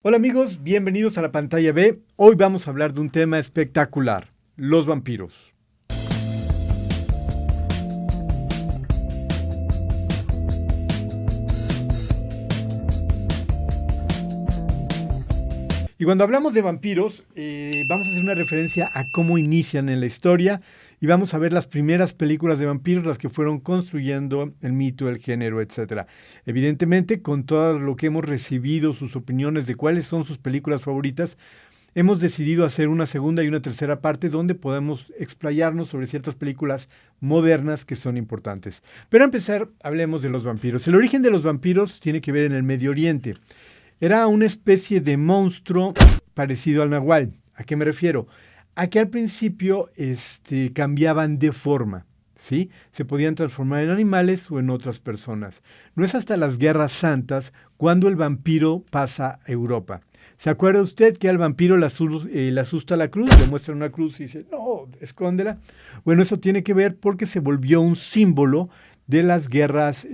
Hola amigos, bienvenidos a la pantalla B. Hoy vamos a hablar de un tema espectacular, los vampiros. Y cuando hablamos de vampiros, vamos a hacer una referencia a cómo inician en la historia y vamos a ver las primeras películas de vampiros, las que fueron construyendo el mito, el género, etc. Evidentemente, con todo lo que hemos recibido, sus opiniones de cuáles son sus películas favoritas, hemos decidido hacer una segunda y una tercera parte donde podemos explayarnos sobre ciertas películas modernas que son importantes. Pero a empezar, hablemos de los vampiros. El origen de los vampiros tiene que ver en el Medio Oriente. Era una especie de monstruo parecido al nahual. ¿A qué me refiero? A que al principio cambiaban de forma, ¿sí? Se podían transformar en animales o en otras personas. No es hasta las Guerras Santas cuando el vampiro pasa a Europa. ¿Se acuerda usted que al vampiro le asusta la cruz? Le muestra una cruz y dice, no, escóndela. Bueno, eso tiene que ver porque se volvió un símbolo de las guerras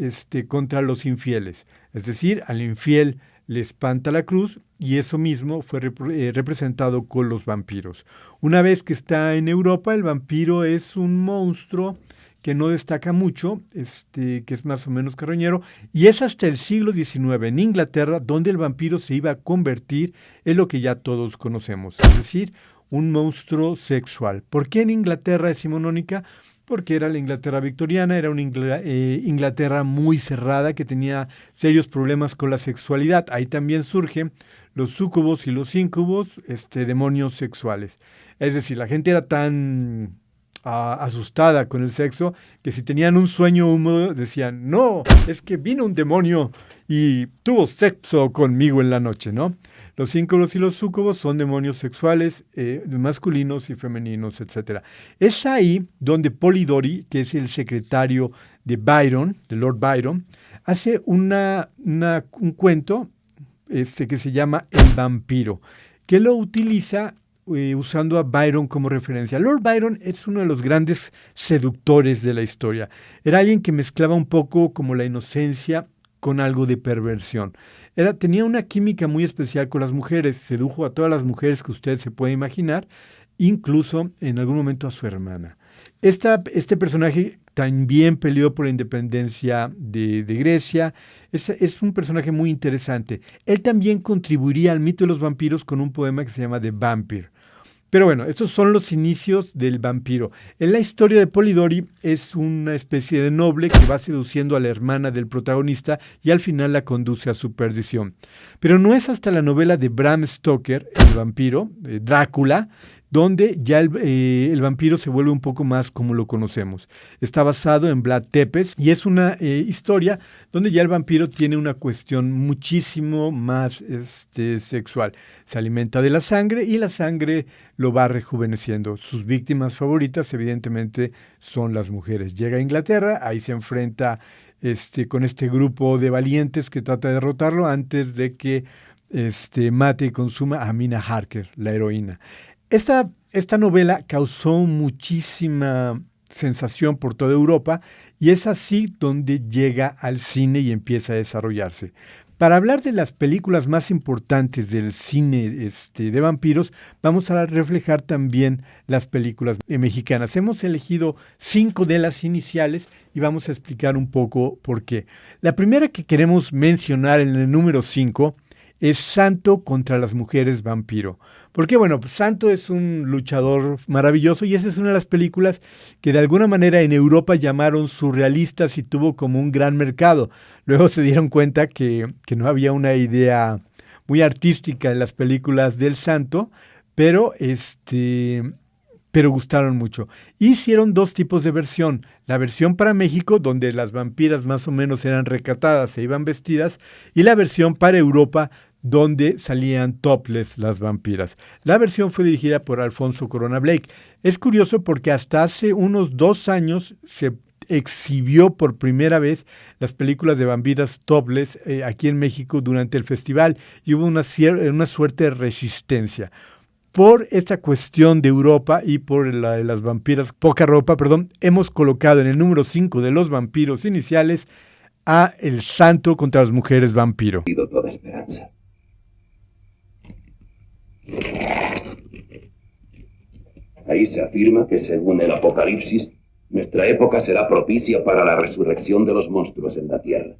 contra los infieles. Es decir, al infiel le espanta la cruz y eso mismo fue representado con los vampiros. Una vez que está en Europa, el vampiro es un monstruo que no destaca mucho, que es más o menos carroñero, y es hasta el siglo XIX en Inglaterra donde el vampiro se iba a convertir en lo que ya todos conocemos, es decir, un monstruo sexual. ¿Por qué en Inglaterra decimonónica? Porque era la Inglaterra victoriana, era una Inglaterra muy cerrada que tenía serios problemas con la sexualidad. Ahí también surgen los súcubos y los íncubos, demonios sexuales. Es decir, la gente era tan asustada con el sexo que si tenían un sueño húmedo decían, no, es que vino un demonio y tuvo sexo conmigo en la noche, ¿no? Los íncubos y los súcubos son demonios sexuales, masculinos y femeninos, etc. Es ahí donde Polidori, que es el secretario de Byron, de Lord Byron, hace un cuento que se llama El vampiro, que lo utiliza usando a Byron como referencia. Lord Byron es uno de los grandes seductores de la historia. Era alguien que mezclaba un poco como la inocencia con algo de perversión. Tenía una química muy especial con las mujeres, sedujo a todas las mujeres que usted se puede imaginar, incluso en algún momento a su hermana. Este personaje también peleó por la independencia de Grecia, es un personaje muy interesante. Él también contribuiría al mito de los vampiros con un poema que se llama The Vampire. Pero bueno, estos son los inicios del vampiro. En la historia de Polidori es una especie de noble que va seduciendo a la hermana del protagonista y al final la conduce a su perdición. Pero no es hasta la novela de Bram Stoker, el vampiro, Drácula, donde ya el vampiro se vuelve un poco más como lo conocemos. Está basado en Vlad Tepes y es una historia donde ya el vampiro tiene una cuestión muchísimo más sexual. Se alimenta de la sangre y la sangre lo va rejuveneciendo. Sus víctimas favoritas evidentemente son las mujeres. Llega a Inglaterra, ahí se enfrenta con este grupo de valientes que trata de derrotarlo antes de que mate y consuma a Mina Harker, la heroína. Esta novela causó muchísima sensación por toda Europa y es así donde llega al cine y empieza a desarrollarse. Para hablar de las películas más importantes del cine de vampiros, vamos a reflejar también las películas mexicanas. Hemos elegido 5 de las iniciales y vamos a explicar un poco por qué. La primera que queremos mencionar en el número 5 es Santo contra las mujeres vampiro. Porque bueno, Santo es un luchador maravilloso y esa es una de las películas que de alguna manera en Europa llamaron surrealistas y tuvo como un gran mercado. Luego se dieron cuenta que no había una idea muy artística en las películas del Santo, pero gustaron mucho. Hicieron 2 tipos de versión. La versión para México, donde las vampiras más o menos eran recatadas e iban vestidas, y la versión para Europa, donde salían topless las vampiras. La versión fue dirigida por Alfonso Corona Blake. Es curioso porque hasta hace unos 2 años se exhibió por primera vez las películas de vampiras topless aquí en México durante el festival y hubo una suerte de resistencia. Por esta cuestión de Europa y por la de las vampiras poca ropa, hemos colocado en el número 5 de los vampiros iniciales a El Santo contra las mujeres vampiro. Toda esperanza. Ahí se afirma que, según el Apocalipsis, nuestra época será propicia para la resurrección de los monstruos en la Tierra.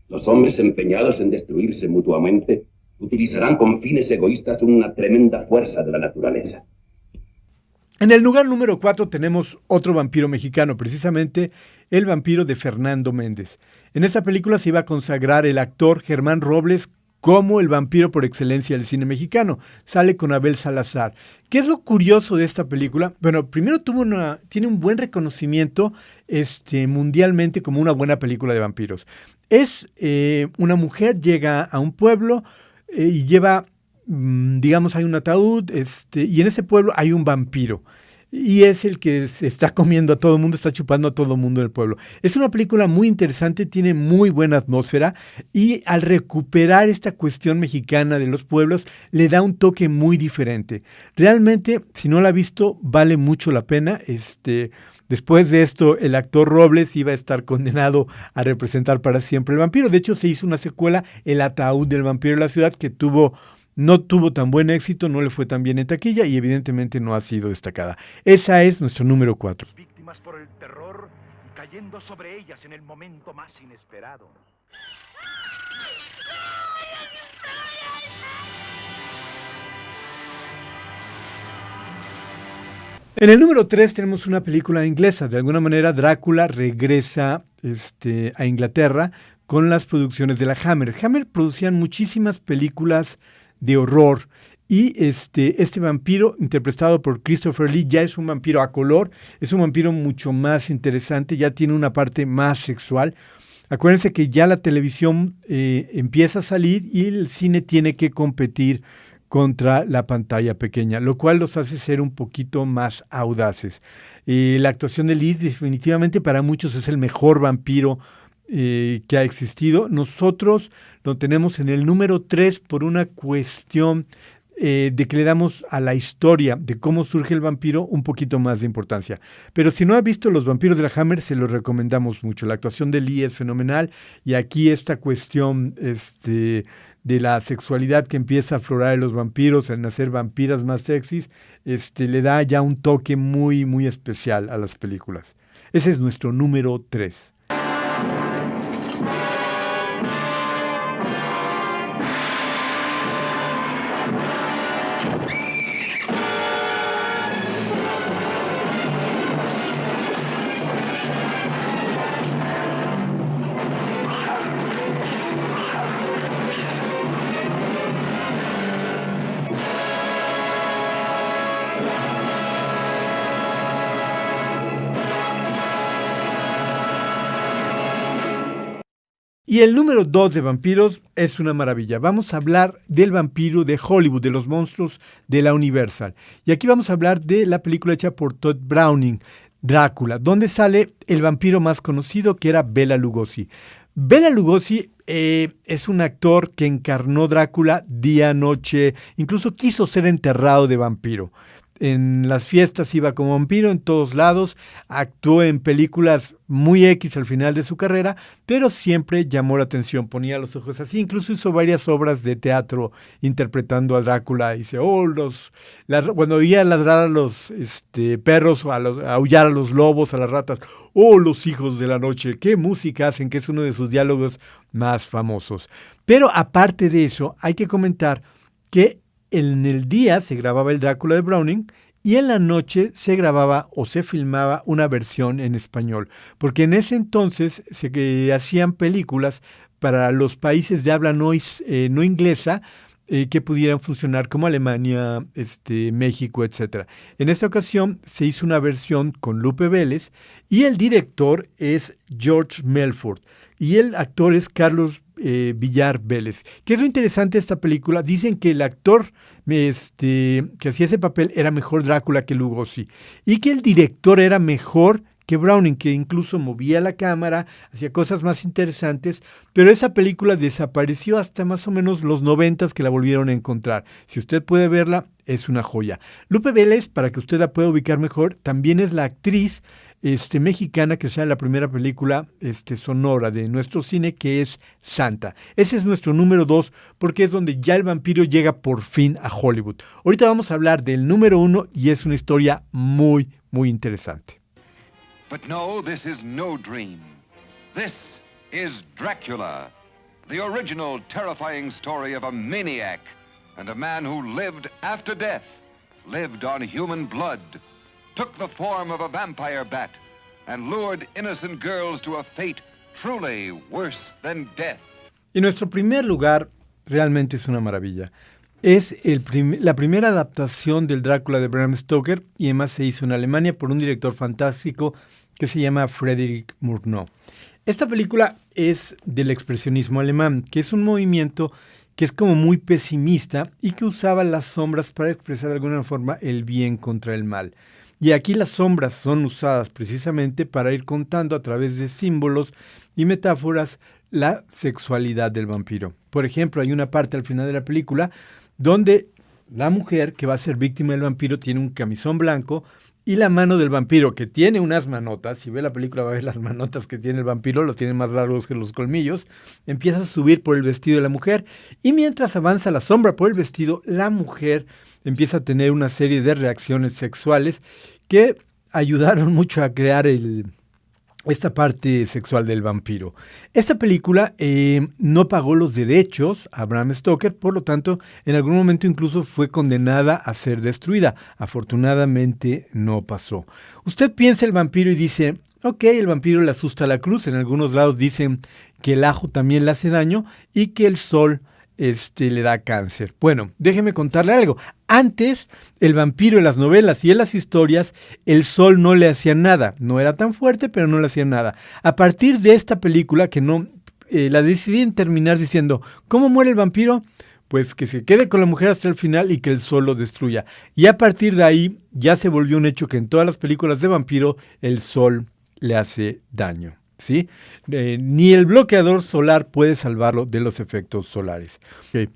Los hombres empeñados en destruirse mutuamente utilizarán con fines egoístas una tremenda fuerza de la naturaleza. En el lugar número 4 tenemos otro vampiro mexicano, precisamente el vampiro de Fernando Méndez. En esta película se iba a consagrar el actor Germán Robles como el vampiro por excelencia del cine mexicano. Sale con Abel Salazar. ¿Qué es lo curioso de esta película? Bueno, primero tiene un buen reconocimiento mundialmente como una buena película de vampiros. Es una mujer, llega a un pueblo y lleva, digamos, hay un ataúd, y en ese pueblo hay un vampiro. Y es el que se está comiendo a todo el mundo, está chupando a todo el mundo del pueblo. Es una película muy interesante, tiene muy buena atmósfera y al recuperar esta cuestión mexicana de los pueblos, le da un toque muy diferente. Realmente, si no la ha visto, vale mucho la pena. Después de esto, el actor Robles iba a estar condenado a representar para siempre el vampiro. De hecho, se hizo una secuela, El ataúd del vampiro de la ciudad, que no tuvo tan buen éxito, no le fue tan bien en taquilla y evidentemente no ha sido destacada. Esa es nuestro número 4. Víctimas por el terror, cayendo sobre ellas en el momento más inesperado. En el número 3 tenemos una película inglesa. De alguna manera Drácula regresa a Inglaterra con las producciones de la Hammer. Hammer producían muchísimas películas de horror y este vampiro interpretado por Christopher Lee ya es un vampiro a color, es un vampiro mucho más interesante, ya tiene una parte más sexual. Acuérdense que ya la televisión empieza a salir y el cine tiene que competir contra la pantalla pequeña, lo cual los hace ser un poquito más audaces. La actuación de Lee definitivamente para muchos es el mejor vampiro que ha existido. Nosotros lo tenemos en el número 3 por una cuestión de que le damos a la historia de cómo surge el vampiro un poquito más de importancia. Pero si no ha visto Los vampiros de la Hammer, se los recomendamos mucho. La actuación de Lee es fenomenal y aquí esta cuestión de la sexualidad que empieza a aflorar en los vampiros, en hacer vampiras más sexys, le da ya un toque muy, muy especial a las películas. Ese es nuestro número 3. Y el número 2 de vampiros es una maravilla. Vamos a hablar del vampiro de Hollywood, de los monstruos de la Universal. Y aquí vamos a hablar de la película hecha por Todd Browning, Drácula, donde sale el vampiro más conocido, que era Bela Lugosi. Bela Lugosi es un actor que encarnó Drácula día, noche, incluso quiso ser enterrado de vampiro. En las fiestas iba como vampiro en todos lados, actuó en películas muy X al final de su carrera, pero siempre llamó la atención, ponía los ojos así, incluso hizo varias obras de teatro interpretando a Drácula, y dice, cuando oía ladrar a los perros, o aullar a los lobos, a las ratas, los hijos de la noche, qué música hacen, que es uno de sus diálogos más famosos. Pero aparte de eso, hay que comentar que en el día se grababa el Drácula de Browning y en la noche se grababa o se filmaba una versión en español, porque en ese entonces se hacían películas para los países de habla no inglesa que pudieran funcionar como Alemania, México, etc. En esta ocasión se hizo una versión con Lupe Vélez y el director es George Melford y el actor es Carlos Villar Vélez. ¿Qué es lo interesante de esta película? Dicen que el actor que hacía ese papel era mejor Drácula que Lugosi y que el director era mejor que Browning, que incluso movía la cámara, hacía cosas más interesantes, pero esa película desapareció hasta más o menos los 90s que la volvieron a encontrar. Si usted puede verla, es una joya. Lupe Vélez, para que usted la pueda ubicar mejor, también es la actriz mexicana que sea la primera película sonora de nuestro cine, que es Santa. Ese es nuestro número 2 porque es donde ya el vampiro llega por fin a Hollywood. Ahorita vamos a hablar del número 1 y es una historia muy, muy interesante. But no, this is no dream. This is Dracula, the original terrifying story of a maniac and a man who lived after death, lived on human blood, took the form of a vampire bat, and lured innocent girls to a fate truly worse than death. Y nuestro primer lugar realmente es una maravilla. Es la primera adaptación del Drácula de Bram Stoker y además se hizo en Alemania por un director fantástico que se llama Frédéric Murnau. Esta película es del expresionismo alemán, que es un movimiento que es como muy pesimista y que usaba las sombras para expresar de alguna forma el bien contra el mal. Y aquí las sombras son usadas precisamente para ir contando a través de símbolos y metáforas la sexualidad del vampiro. Por ejemplo, hay una parte al final de la película donde la mujer que va a ser víctima del vampiro tiene un camisón blanco y la mano del vampiro, que tiene unas manotas, si ve la película va a ver las manotas que tiene el vampiro, los tiene más largos que los colmillos, empieza a subir por el vestido de la mujer y mientras avanza la sombra por el vestido, la mujer empieza a tener una serie de reacciones sexuales que ayudaron mucho a crear esta parte sexual del vampiro. Esta película no pagó los derechos a Bram Stoker, por lo tanto, en algún momento incluso fue condenada a ser destruida. Afortunadamente no pasó. Usted piensa el vampiro y dice, ok, el vampiro le asusta la cruz. En algunos lados dicen que el ajo también le hace daño y que el sol le da cáncer. Bueno, déjeme contarle algo. Antes, el vampiro en las novelas y en las historias, el sol no le hacía nada. No era tan fuerte, pero no le hacía nada. A partir de esta película, que no la decidí en terminar diciendo, ¿cómo muere el vampiro? Pues que se quede con la mujer hasta el final y que el sol lo destruya. Y a partir de ahí, ya se volvió un hecho que en todas las películas de vampiro, el sol le hace daño. ¿Sí? Ni el bloqueador solar puede salvarlo de los efectos solares. Okay.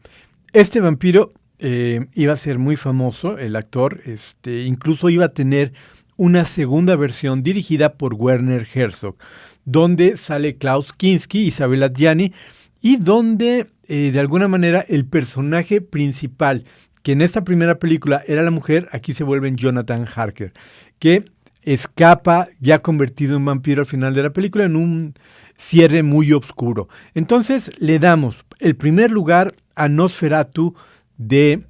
Este vampiro iba a ser muy famoso, el actor, incluso iba a tener una segunda versión dirigida por Werner Herzog, donde sale Klaus Kinski, Isabel Adjani, y donde de alguna manera el personaje principal, que en esta primera película era la mujer, aquí se vuelve en Jonathan Harker, que escapa ya convertido en vampiro al final de la película en un cierre muy oscuro. Entonces le damos el primer lugar a Nosferatu de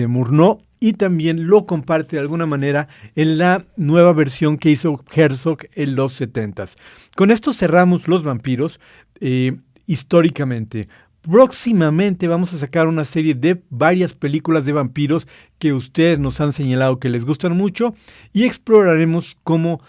Murnau y también lo comparte de alguna manera en la nueva versión que hizo Herzog en los 70s. Con esto cerramos los vampiros históricamente. Próximamente vamos a sacar una serie de varias películas de vampiros que ustedes nos han señalado que les gustan mucho y exploraremos cómo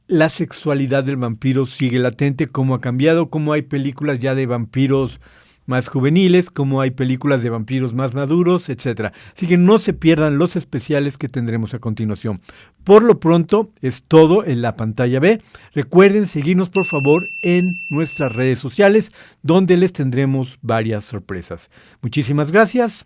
la sexualidad del vampiro sigue latente, cómo ha cambiado, cómo hay películas ya de vampiros más juveniles, cómo hay películas de vampiros más maduros, etc. Así que no se pierdan los especiales que tendremos a continuación. Por lo pronto es todo en la pantalla B. Recuerden seguirnos por favor en nuestras redes sociales donde les tendremos varias sorpresas. Muchísimas gracias.